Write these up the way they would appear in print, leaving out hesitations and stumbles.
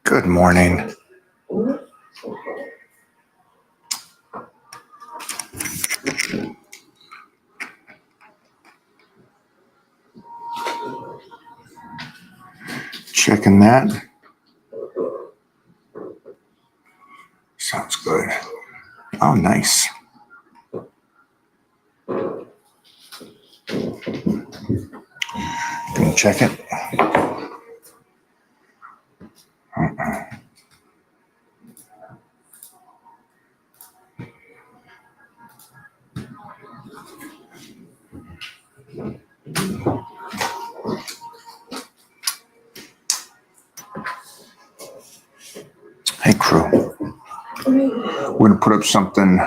Good morning. Checking that. Sounds good. Oh, nice. Can you check it? Hey, crew. We're going to put up something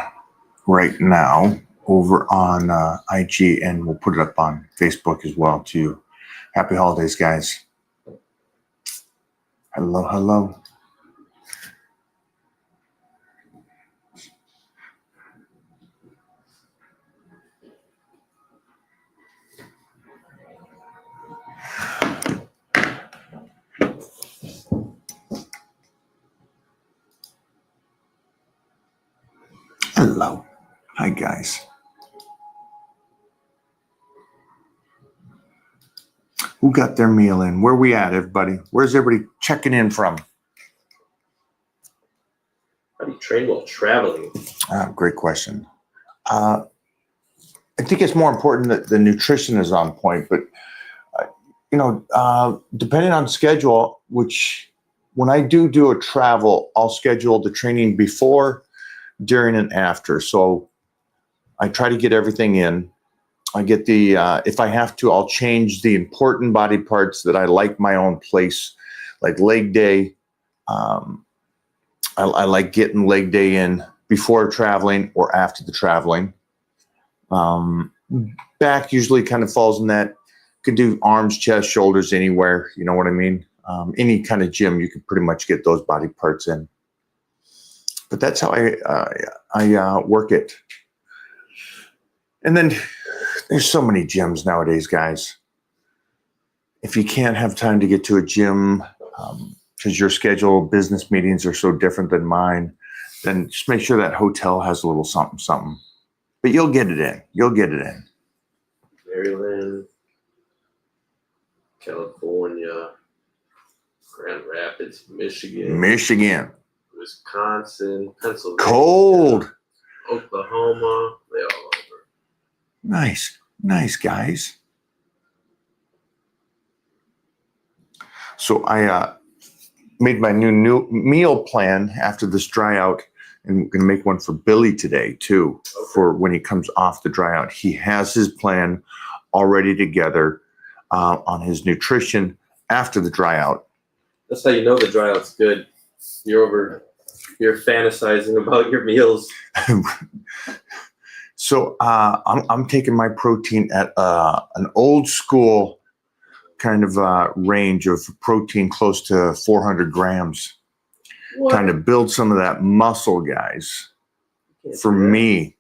right now over on IG, and we'll put it up on Facebook as well, too. Happy holidays, guys. Hello, hello. Hello. Hi, guys. Who got their meal in? Where we at, everybody? Where's everybody checking in from? How do you train while traveling? Great question. I think it's more important that the nutrition is on point, but depending on schedule, which when I do a travel, I'll schedule the training before, during, and after. So I try to get everything in. I get if I have to, I'll change the important body parts that I like my own place, like leg day. I like getting leg day in before traveling or after the traveling. Back usually kind of falls in that. Could do arms, chest, shoulders, anywhere. You know what I mean? Any kind of gym, you can pretty much get those body parts in. But that's how I work it. And then there's so many gyms nowadays, guys. If you can't have time to get to a gym because your schedule, business meetings are so different than mine, then just make sure that hotel has a little something, something. But you'll get it in. You'll get it in. Maryland, California, Grand Rapids, Michigan, Wisconsin, Pennsylvania, cold, Oklahoma, they all over. Nice, guys. So I made my new meal plan after this dry out, and we're going to make one for Billy today too, for when he comes off the dry out. He has his plan already together on his nutrition after the dry out. That's how you know the dry out's good. You're fantasizing about your meals. So I'm taking my protein at an old school kind of range of protein close to 400 grams. What? Kind of build some of that muscle, guys. For me.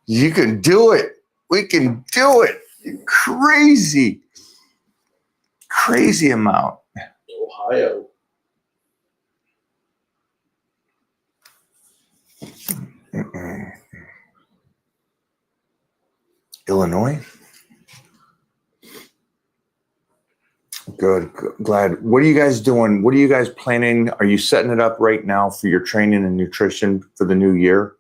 You can do it. We can do it. Crazy amount. Ohio. Illinois. Good. Glad. What are you guys doing? What are you guys planning? Are you setting it up right now for your training and nutrition for the new year?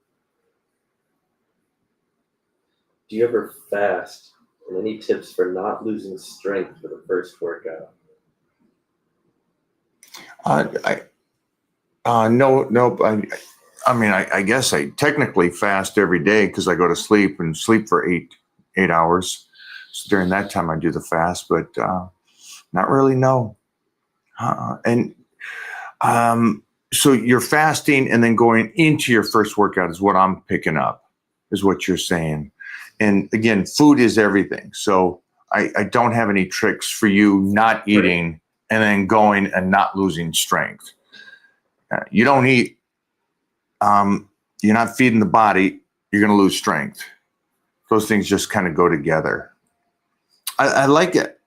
Do you ever fast? And any tips for not losing strength for the first workout? No. I guess I technically fast every day because I go to sleep for eight hours. So during that time I do the fast, but not really. No. So you're fasting and then going into your first workout is what I'm picking up, is what you're saying. And again, food is everything. So I don't have any tricks for you not eating and then going and not losing strength. You don't eat. You're not feeding the body. You're going to lose strength. Those things just kind of go together. I like it.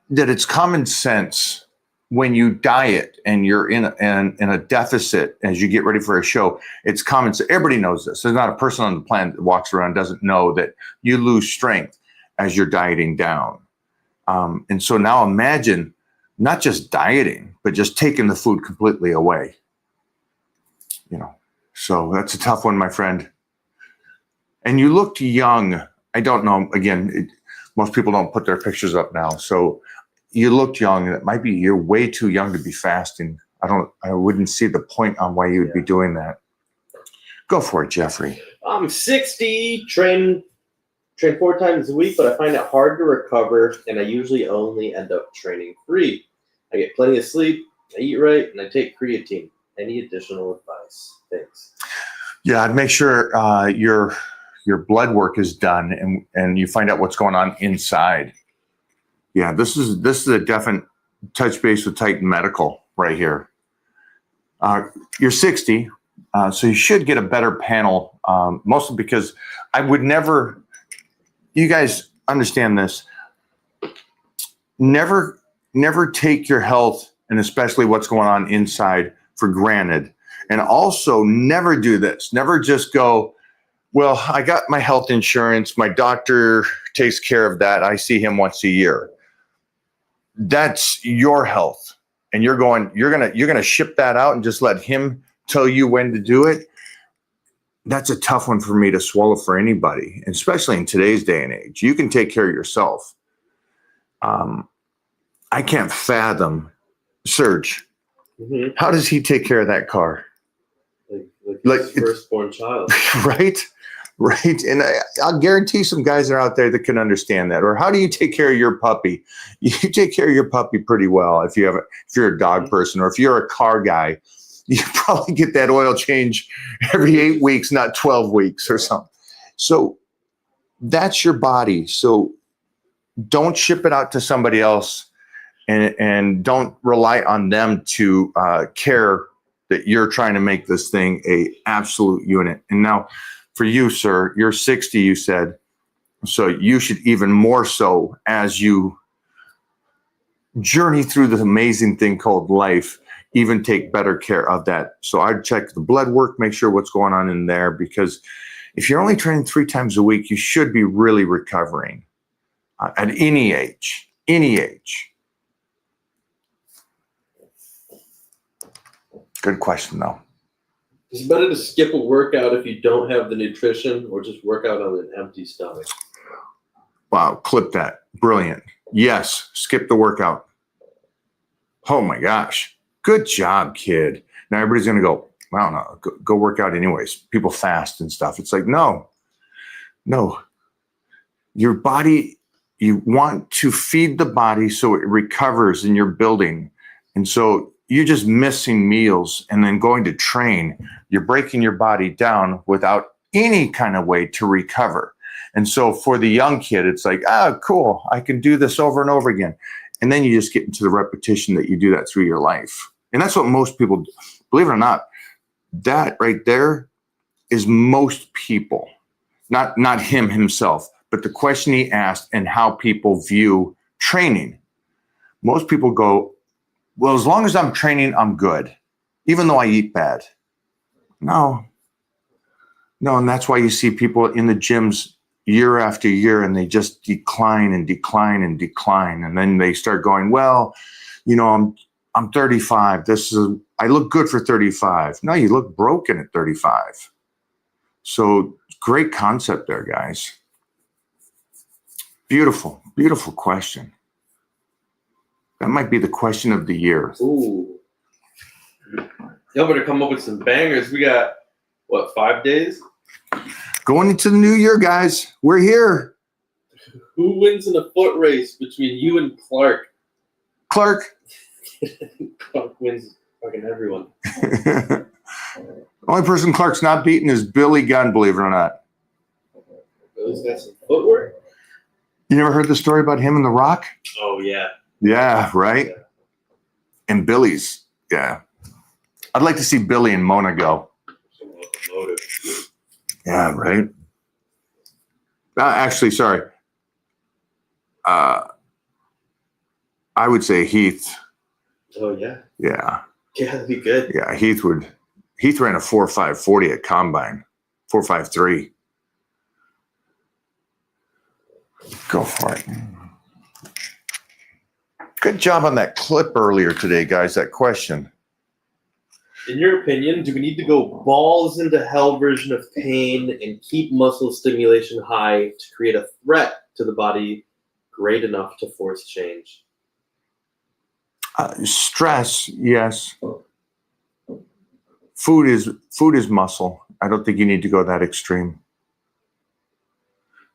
that it's common sense when you diet and you're in a deficit as you get ready for a show. It's common sense. Everybody knows this. There's not a person on the planet that walks around and doesn't know that you lose strength as you're dieting down. And so now imagine not just dieting, but just taking the food completely away. So that's a tough one, my friend. And you looked young. I don't know. Again, most people don't put their pictures up now. So you looked young. It might be you're way too young to be fasting. I wouldn't see the point on why you would be doing that. Go for it, Jeffrey. I'm 60, train 4 times a week, but I find it hard to recover, and I usually only end up training 3. I get plenty of sleep, I eat right, and I take creatine. Any additional advice? Thanks. Yeah, I'd make sure your blood work is done and you find out what's going on inside. Yeah, this is a definite touch base with Titan Medical right here. You're 60, so you should get a better panel, mostly because I would never, you guys understand this, never take your health and especially what's going on inside for granted. And also never do this. Never just go, well, I got my health insurance. My doctor takes care of that. I see him once a year. That's your health. And you're going to ship that out and just let him tell you when to do it. That's a tough one for me to swallow for anybody, especially in today's day and age. You can take care of yourself. I can't fathom Serge. Mm-hmm. How does he take care of that car? Like his firstborn child. Right. And I'll guarantee some guys are out there that can understand that. Or how do you take care of your puppy? You take care of your puppy pretty well if you're a dog person, or if you're a car guy, you probably get that oil change every 8 weeks, not 12 weeks or something. So that's your body. So don't ship it out to somebody else. And don't rely on them to care that you're trying to make this thing a absolute unit. And now for you, sir, you're 60, you said. So you should even more so, as you journey through this amazing thing called life, even take better care of that. So I'd check the blood work, make sure what's going on in there, because if you're only training 3 times a week, you should be really recovering at any age. Good question, though. Is it better to skip a workout if you don't have the nutrition, or just work out on an empty stomach? Wow, clip that. Brilliant. Yes, skip the workout. Oh my gosh. Good job, kid. Now everybody's going to go, wow, no, go work out anyways. People fast and stuff. It's like, no. Your body, you want to feed the body so it recovers and you're building. And so you're just missing meals and then going to train. You're breaking your body down without any kind of way to recover. And so for the young kid, it's like, cool, I can do this over and over again. And then you just get into the repetition that you do that through your life. And that's what most people, believe it or not, that right there is most people, not him himself, but the question he asked and how people view training. Most people go, well, as long as I'm training, I'm good, even though I eat bad. No, and that's why you see people in the gyms year after year, and they just decline. And then they start going, well, I'm 35. I look good for 35. No, you look broken at 35. So great concept there, guys. Beautiful question. That might be the question of the year. Ooh. Y'all better come up with some bangers. We got, 5 days? Going into the new year, guys. We're here. Who wins in a foot race between you and Clark? Clark. Clark wins fucking everyone. Only person Clark's not beating is Billy Gunn, believe it or not. Billy's got some footwork. You never heard the story about him and The Rock? Oh, yeah. Yeah, right? Yeah. And Billy's, yeah. I'd like to see Billy and Mona go. Yeah, right? Actually, sorry. I would say Heath. Oh yeah. Yeah. Yeah, that'd be good. Yeah. Heath ran a 4.540 at combine, 4.53. Go for it. Good job on that clip earlier today, guys. That question. In your opinion, do we need to go balls into hell version of pain and keep muscle stimulation high to create a threat to the body great enough to force change? Stress, yes. Food is muscle. I don't think you need to go that extreme.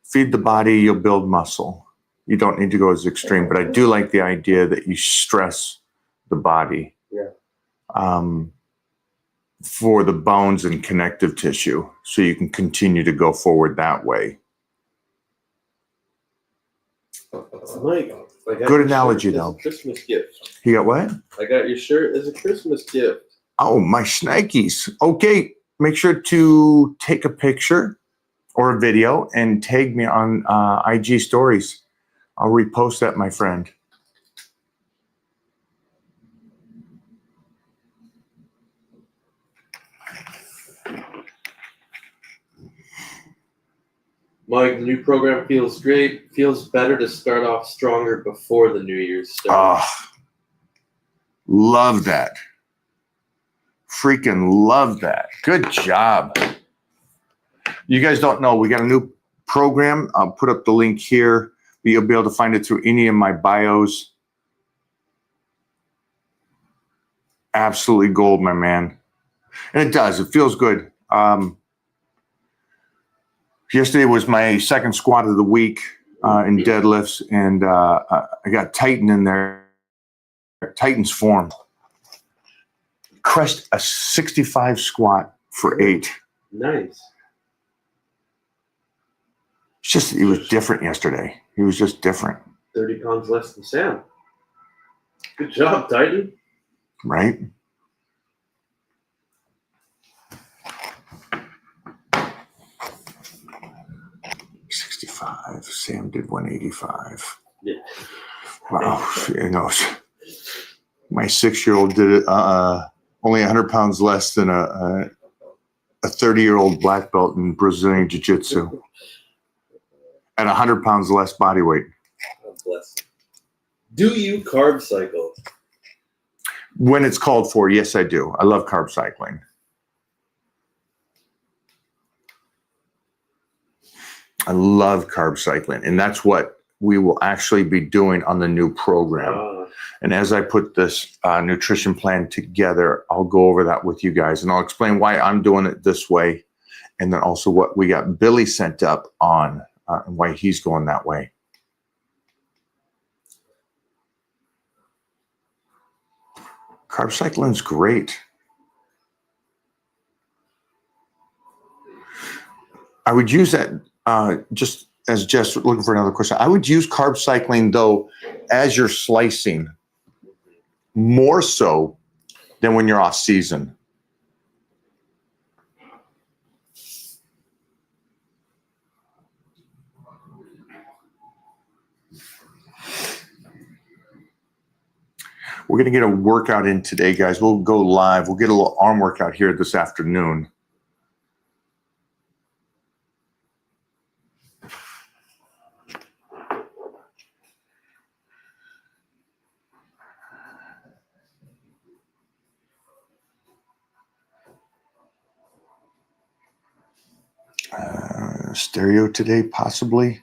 Feed the body, you'll build muscle. You don't need to go as extreme, but I do like the idea that you stress the body. Yeah. For the bones and connective tissue, so you can continue to go forward that way. Mike, I got Good your analogy, shirt as though. a Christmas gift. You got what? I got your shirt as a Christmas gift. Oh, my shnikes. Okay, make sure to take a picture or a video and tag me on IG stories. I'll repost that, my friend. Mike, the new program feels great. Feels better to start off stronger before the New Year's starts. Love that. Freaking love that. Good job. You guys don't know, we got a new program. I'll put up the link here. You'll be able to find it through any of my bios. Absolutely gold, my man. And it does. It feels good. Yesterday was my second squat of the week in deadlifts, and I got Titan in there. Titan's form. Crushed a 65 squat for 8. Nice. It was different yesterday. He was just different. 30 pounds less than Sam. Good job, Titan. Right? Sam did 185. Yeah. Wow. You know, my 6-year-old did it only 100 pounds less than a 30-year-old black belt in Brazilian Jiu-Jitsu at 100 pounds less body weight. God bless. Do you carb cycle? When it's called for, yes, I do. I love carb cycling. I love carb cycling, and that's what we will actually be doing on the new program. And as I put this nutrition plan together, I'll go over that with you guys, and I'll explain why I'm doing it this way, and then also what we got Billy sent up on and why he's going that way. Carb cycling's great. I would use that just as Jess looking for another question. I would use carb cycling, though, as you're slicing, more so than when you're off season. We're going to get a workout in today, guys. We'll go live. We'll get a little arm workout here this afternoon. Stereo today, possibly.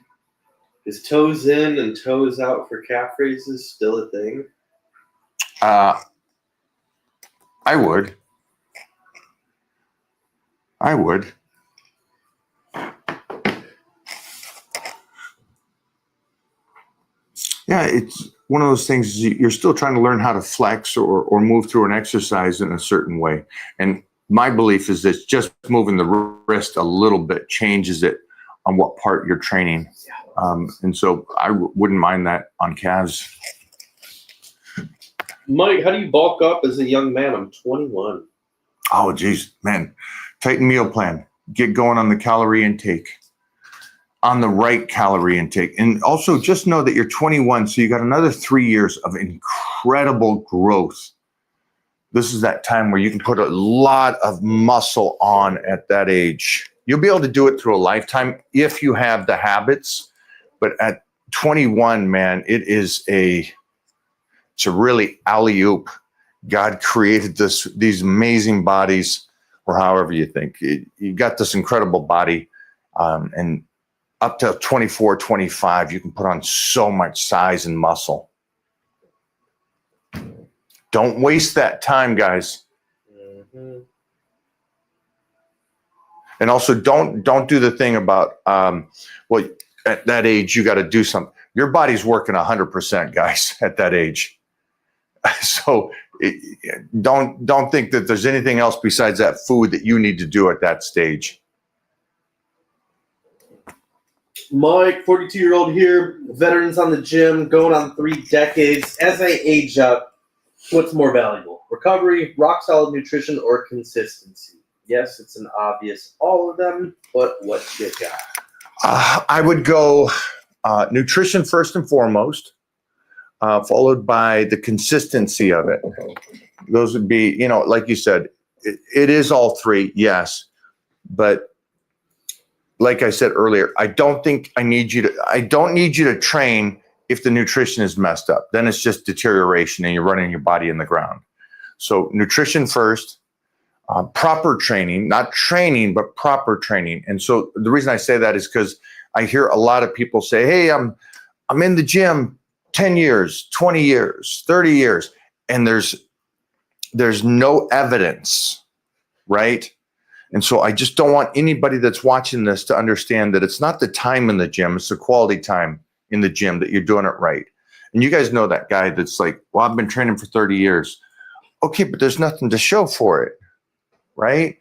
Is toes in and toes out for calf raises still a thing? I would. Yeah, it's one of those things, you're still trying to learn how to flex or move through an exercise in a certain way. And my belief is that just moving the wrist a little bit changes it on what part you're training. And so I wouldn't mind that on calves. Mike, how do you bulk up as a young man? I'm 21. Oh, geez, man. Tighten meal plan. Get going on the calorie intake. on the right calorie intake. And also just know that you're 21, so you got another 3 years of incredible growth. This is that time where you can put a lot of muscle on at that age. You'll be able to do it through a lifetime if you have the habits. But at 21, man, it's a really alley-oop. God created these amazing bodies, or however you think. You got this incredible body, and up to 24, 25, you can put on so much size and muscle. Don't waste that time, guys. Mm-hmm. And also don't do the thing about, well, at that age, you got to do something. Your body's working 100%, guys, at that age. So don't think that there's anything else besides that food that you need to do at that stage. Mike, 42-year-old here, veterans on the gym, going on 3 decades. As I age up, what's more valuable? Recovery, rock solid nutrition, or consistency? Yes, it's an obvious all of them, but what you got? I would go nutrition first and foremost, followed by the consistency of it. Those would be, like you said, it is all three, yes. But like I said earlier, I don't need you to train if the nutrition is messed up. Then it's just deterioration and you're running your body in the ground. So nutrition first, proper training, not training, but proper training. And so the reason I say that is because I hear a lot of people say, hey, I'm in the gym 10 years, 20 years, 30 years, and there's no evidence, right? And so I just don't want anybody that's watching this to understand that it's not the time in the gym, it's the quality time in the gym that you're doing it right. And you guys know that guy that's like, well, I've been training for 30 years. Okay, but there's nothing to show for it, right?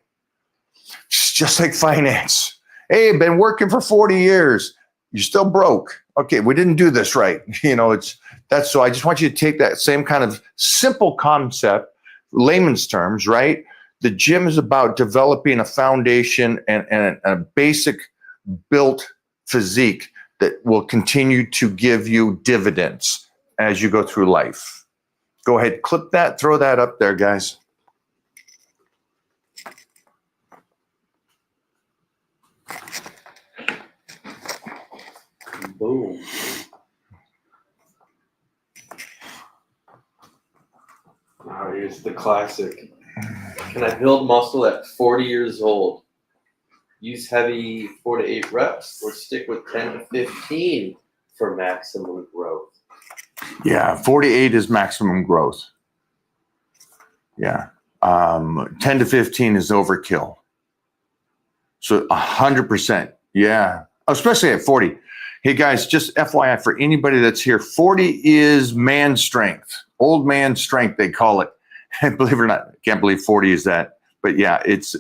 It's just like finance. Hey, I've been working for 40 years. You're still broke. Okay, we didn't do this right. So I just want you to take that same kind of simple concept, layman's terms, right? The gym is about developing a foundation and a basic built physique that will continue to give you dividends as you go through life. Go ahead, clip that, throw that up there, guys. Boom. Now here's the classic. Can I build muscle at 40 years old? Use heavy 4 to 8 reps or stick with 10 to 15 for maximum growth? Yeah, 48 is maximum growth. Yeah. 10 to 15 is overkill. So 100%. Yeah. Especially at 40. Hey guys, just FYI for anybody that's here, 40 is man strength, old man strength, they call it. And believe it or not, I can't believe 40 is that. But yeah, it's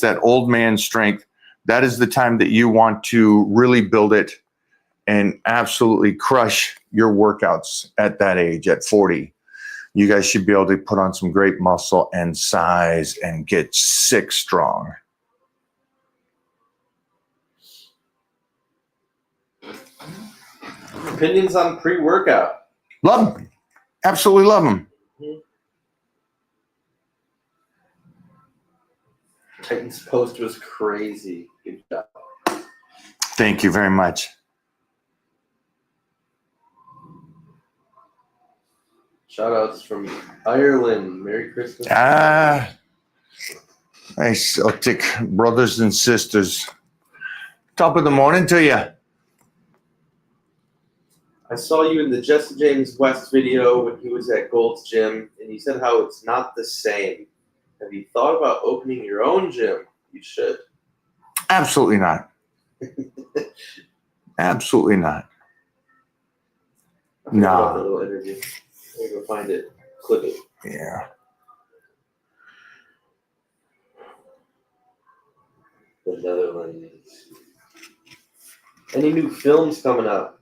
that old man strength. That is the time that you want to really build it and absolutely crush your workouts at that age, at 40. You guys should be able to put on some great muscle and size and get sick strong. Opinions on pre-workout? Love them. Absolutely love them. Titan's post was crazy. Good job. Thank you very much. Shout outs from Ireland. Merry Christmas. Nice Celtic brothers and sisters. Top of the morning to you. I saw you in the Jesse James West video when he was at Gold's Gym, and you said how it's not the same. Have you thought about opening your own gym? You should. Absolutely not. Absolutely not. I forgot about the No. little interview. Let me go find it. Clip it. Yeah. The Netherlands. Any new films coming up?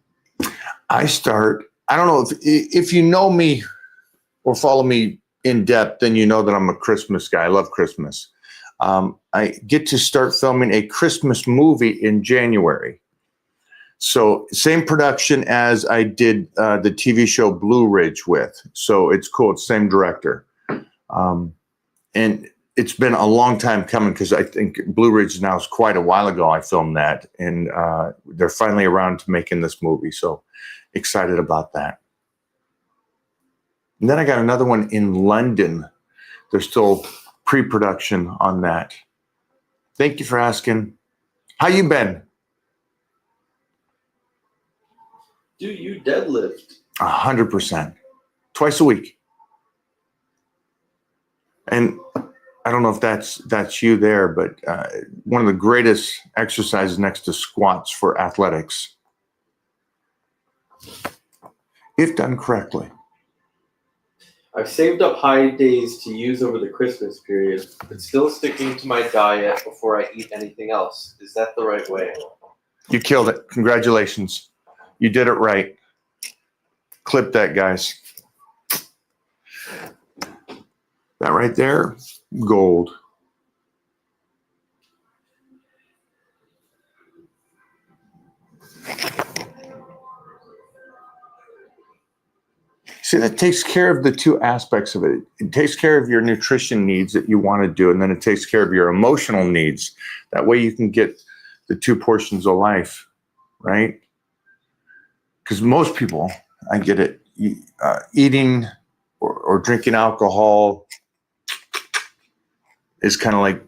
I don't know if you know me or follow me in depth, then you know that I'm a Christmas guy. I love Christmas. I get to start filming a Christmas movie in January. So same production as I did the TV show Blue Ridge with. So it's cool. It's same director. And it's been a long time coming because I think Blue Ridge now is quite a while ago I filmed that. And they're finally around to making this movie. So excited about that. And then I got another one in London. There's still pre-production on that. Thank you for asking. How you been? Do you deadlift? 100%. Twice a week. And I don't know if that's you there, but one of the greatest exercises next to squats for athletics, if done correctly. I've saved up high days to use over the Christmas period, but still sticking to my diet before I eat anything else. Is that the right way? You killed it. Congratulations. You did it right. Clip that, guys. That right there, gold. See, that takes care of the two aspects of it. It takes care of your nutrition needs that you want to do, and then it takes care of your emotional needs. That way you can get the two portions of life, right? Because most people, I get it, eating or drinking alcohol is kind of like,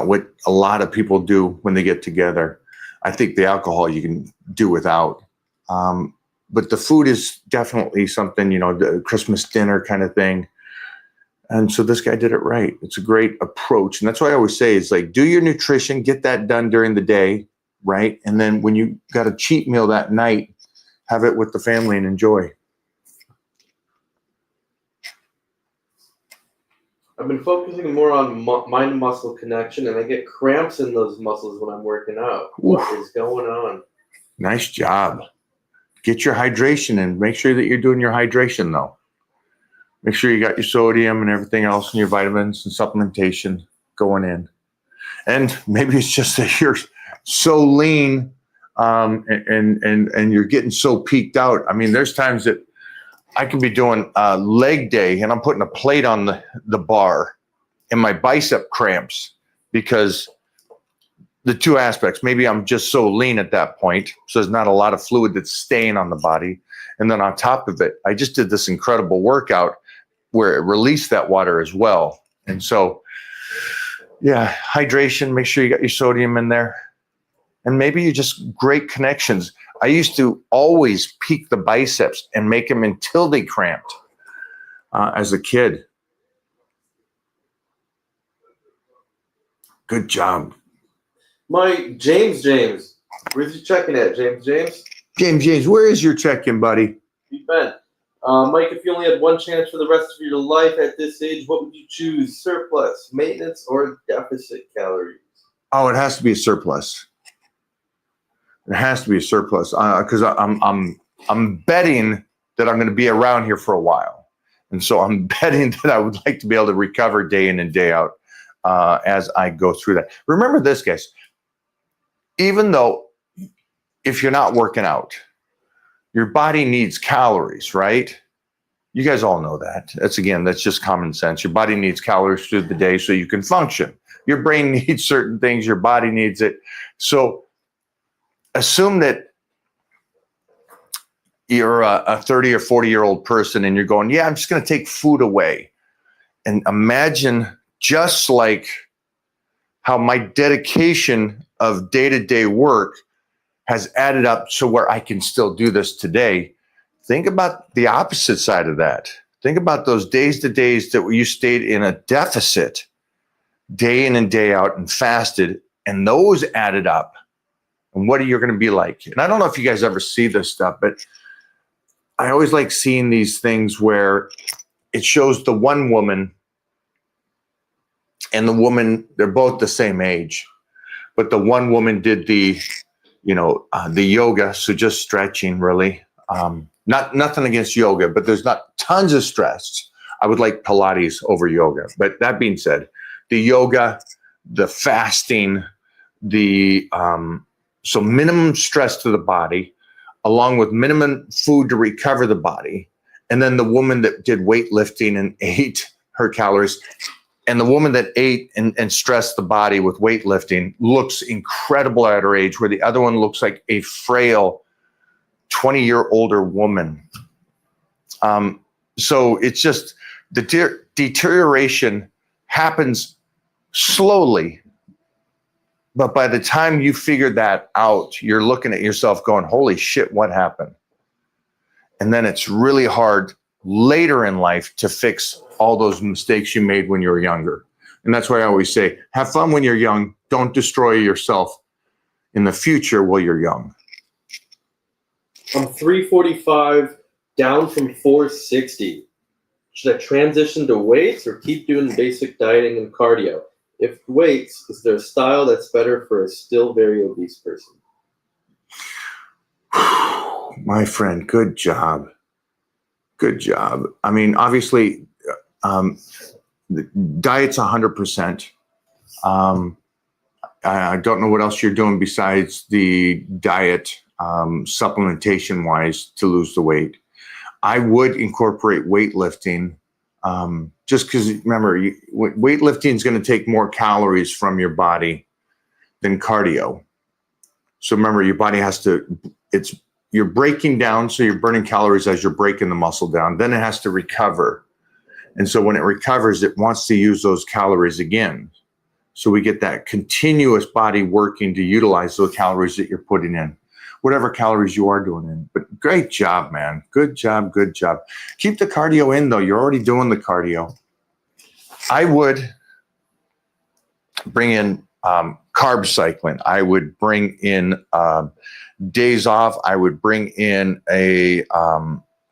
what a lot of people do when they get together. I think the alcohol you can do without. But the food is definitely something, the Christmas dinner kind of thing. And so this guy did it right. It's a great approach. And that's why I always say is like, do your nutrition, get that done during the day, right? And then when you got a cheat meal that night, have it with the family and enjoy. I've been focusing more on mind-muscle connection, and I get cramps in those muscles when I'm working out. What is going on? Nice job. Get your hydration in. Make sure that you're doing your hydration, though. Make sure you got your sodium and everything else and your vitamins and supplementation going in. And maybe it's just that you're so lean and you're getting so peaked out. I mean, there's times that I can be doing a leg day and I'm putting a plate on the bar and my bicep cramps because the two aspects, maybe I'm just so lean at that point, so there's not a lot of fluid that's staying on the body. And then on top of it, I just did this incredible workout where it released that water as well. And so, yeah, hydration, make sure you got your sodium in there. And maybe you just great connections. I used to always peak the biceps and make them until they cramped as a kid. Good job. Mike, James, where's your check-in at, James? James, where is your check-in, buddy? You been? Mike, if you only had one chance for the rest of your life at this age, what would you choose? Surplus, maintenance, or deficit calories? Oh, it has to be a surplus. It has to be a surplus because I'm betting that I'm going to be around here for a while, and so I'm betting that I would like to be able to recover day in and day out as I go through that. Remember this, guys. Even though if you're not working out, your body needs calories, right? You guys all know that. That's just common sense. Your body needs calories through the day so you can function. Your brain needs certain things. Your body needs it. So assume that you're a 30 or 40-year-old person and you're going, yeah, I'm just going to take food away. And imagine just like how my dedication of day-to-day work has added up to where I can still do this today. Think about the opposite side of that. Think about those days to days that you stayed in a deficit day in and day out and fasted, and those added up. And what are you going to be like? And I don't know if you guys ever see this stuff, but I always like seeing these things where it shows the one woman and the woman, they're both the same age, but the one woman did the yoga, so just stretching really. Nothing against yoga, but there's not tons of stress. I would like Pilates over yoga. But that being said, the yoga, the fasting, the So minimum stress to the body, along with minimum food to recover the body. And then the woman that did weightlifting and ate her calories, and the woman that ate and stressed the body with weightlifting looks incredible at her age, where the other one looks like a frail 20-year older woman. So it's just the deterioration happens slowly. But by the time you figure that out, you're looking at yourself going, holy shit, what happened? And then it's really hard later in life to fix all those mistakes you made when you were younger. And that's why I always say, have fun when you're young. Don't destroy yourself in the future while you're young. I'm 345, down from 460. Should I transition to weights or keep doing basic dieting and cardio? If weights, is there a style that's better for a still very obese person? My friend, good job. Good job. I mean, obviously, the diet's 100%. I don't know what else you're doing besides the diet, supplementation-wise, to lose the weight. I would incorporate weightlifting. Just because, remember, weightlifting is going to take more calories from your body than cardio. So remember, your body has to, you're breaking down, so you're burning calories as you're breaking the muscle down. Then it has to recover. And so when it recovers, it wants to use those calories again. So we get that continuous body working to utilize those calories that you're putting in, whatever calories you are doing in. But great job, man. Good job, good job. Keep the cardio in, though. You're already doing the cardio. I would bring in carb cycling. I would bring in days off. I would bring in a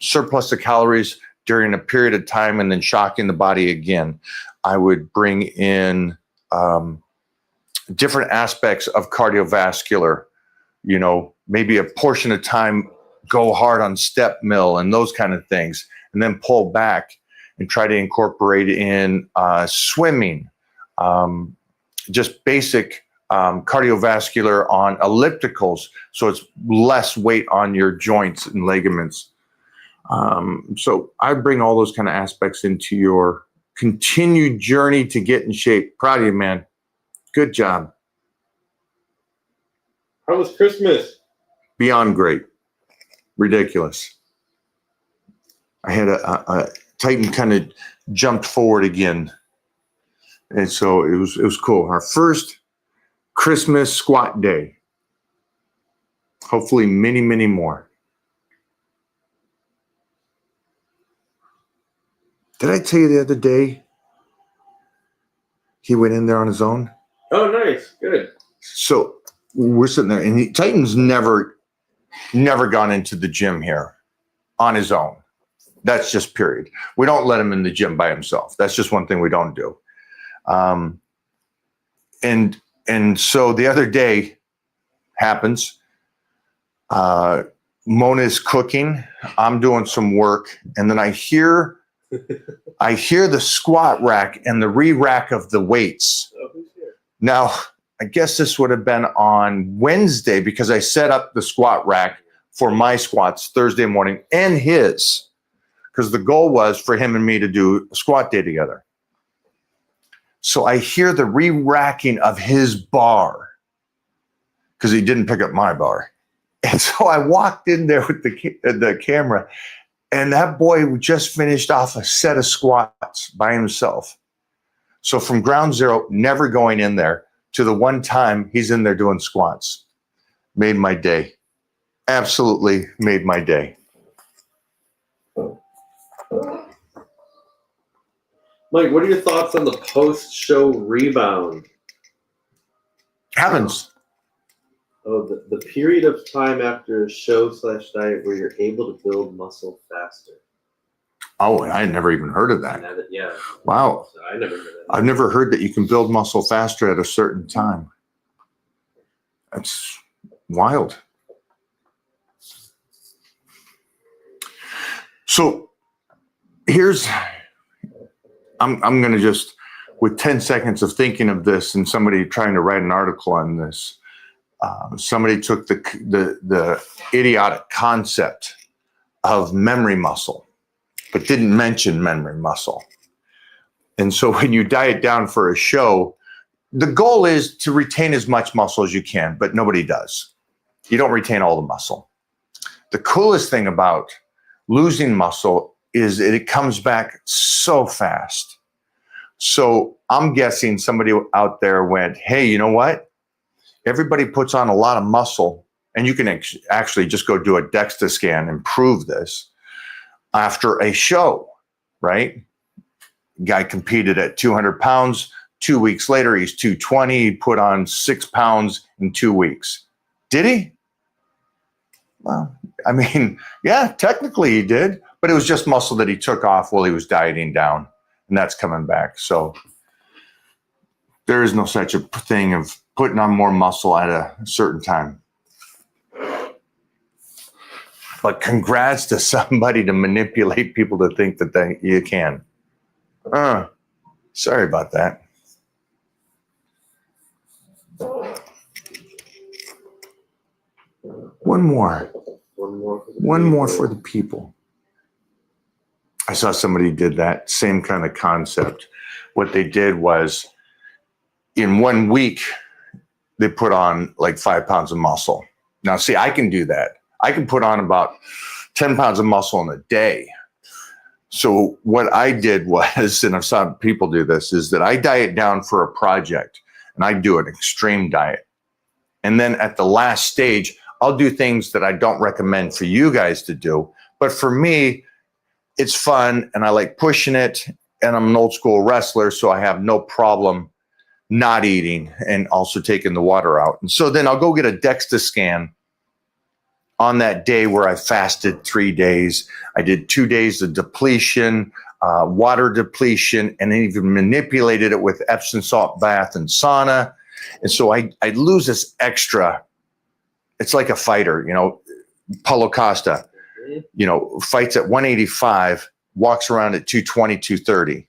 surplus of calories during a period of time and then shocking the body again. I would bring in different aspects of cardiovascular, you know, maybe a portion of time go hard on step mill and those kind of things, and then pull back and try to incorporate in swimming, just basic cardiovascular on ellipticals, so it's less weight on your joints and ligaments. So I bring all those kind of aspects into your continued journey to get in shape. Proud of you, man. Good job. How was Christmas? Beyond great. Ridiculous. I had a Titan kind of jumped forward again. And so it was cool. Our first Christmas squat day. Hopefully many, many more. Did I tell you the other day he went in there on his own? Oh, nice. Good. So we're sitting there, and Titan's never gone into the gym here on his own. That's just period. We don't let him in the gym by himself. That's just one thing we don't do. And so the other day happens. Mona's cooking. I'm doing some work, and then I hear the squat rack and the re-rack of the weights. Oh, who's here? Now, I guess this would have been on Wednesday because I set up the squat rack for my squats Thursday morning and his, because the goal was for him and me to do a squat day together. So I hear the re-racking of his bar because he didn't pick up my bar. And so I walked in there with the camera, and that boy just finished off a set of squats by himself. So from ground zero, never going in there, to the one time he's in there doing squats. Made my day. Absolutely made my day. Mike, what are your thoughts on the post-show rebound? Happens. Oh, the period of time after a show/diet where you're able to build muscle faster. Oh, I had never even heard of that. Yeah. Wow. So I never heard that. I've never heard that you can build muscle faster at a certain time. That's wild. So I'm going to just, with 10 seconds of thinking of this and somebody trying to write an article on this, somebody took the idiotic concept of memory muscle, but didn't mention memory muscle. And so when you diet down for a show, the goal is to retain as much muscle as you can, but nobody does. You don't retain all the muscle. The coolest thing about losing muscle is that it comes back so fast. So I'm guessing somebody out there went, hey, you know what? Everybody puts on a lot of muscle, and you can actually just go do a DEXA scan and prove this after a show, right? Guy competed at 200 pounds. 2 weeks later, he's 220. He put on 6 pounds in 2 weeks. Did he? Well, I mean, yeah, technically he did, but it was just muscle that he took off while he was dieting down, and that's coming back. So there is no such a thing of putting on more muscle at a certain time. But congrats to somebody to manipulate people to think that you can. Sorry about that. One more for the people. I saw somebody did that same kind of concept. What they did was in 1 week, they put on like 5 pounds of muscle. Now, see, I can do that. I can put on about 10 pounds of muscle in a day. So what I did was, and I've saw people do this, is that I diet down for a project, and I do an extreme diet. And then at the last stage, I'll do things that I don't recommend for you guys to do. But for me, it's fun, and I like pushing it, and I'm an old school wrestler, so I have no problem not eating and also taking the water out. And so then I'll go get a DEXA scan on that day where I fasted 3 days. I did 2 days of depletion, water depletion, and then even manipulated it with Epsom salt bath and sauna. And so I lose this extra. It's like a fighter, Paulo Costa, fights at 185, walks around at 220, 230.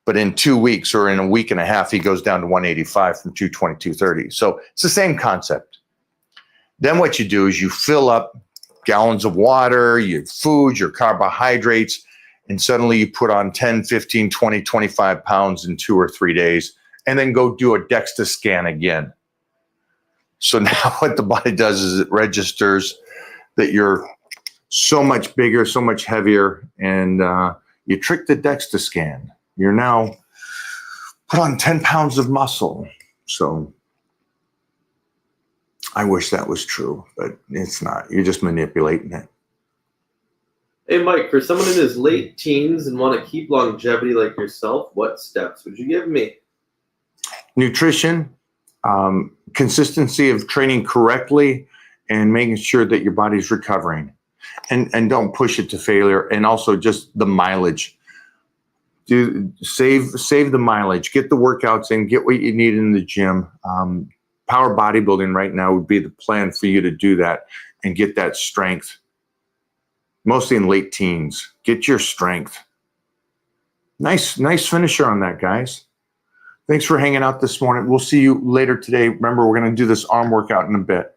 But in 2 weeks or in a week and a half, he goes down to 185 from 220, 230. So it's the same concept. Then what you do is you fill up gallons of water, your food, your carbohydrates, and suddenly you put on 10, 15, 20, 25 pounds in 2 or 3 days, and then go do a DEXA scan again. So now what the body does is it registers that you're so much bigger, so much heavier, and you trick the DEXA scan. You're now put on 10 pounds of muscle. So I wish that was true, but it's not. You're just manipulating it. Hey, Mike, for someone in his late teens and want to keep longevity like yourself, what steps would you give me? Nutrition, consistency of training correctly, and making sure that your body's recovering. And don't push it to failure. And also just the mileage. Save the mileage. Get the workouts in. Get what you need in the gym. Power bodybuilding right now would be the plan for you to do that and get that strength. Mostly in late teens. Get your strength. Nice finisher on that, guys. Thanks for hanging out this morning. We'll see you later today. Remember, we're going to do this arm workout in a bit.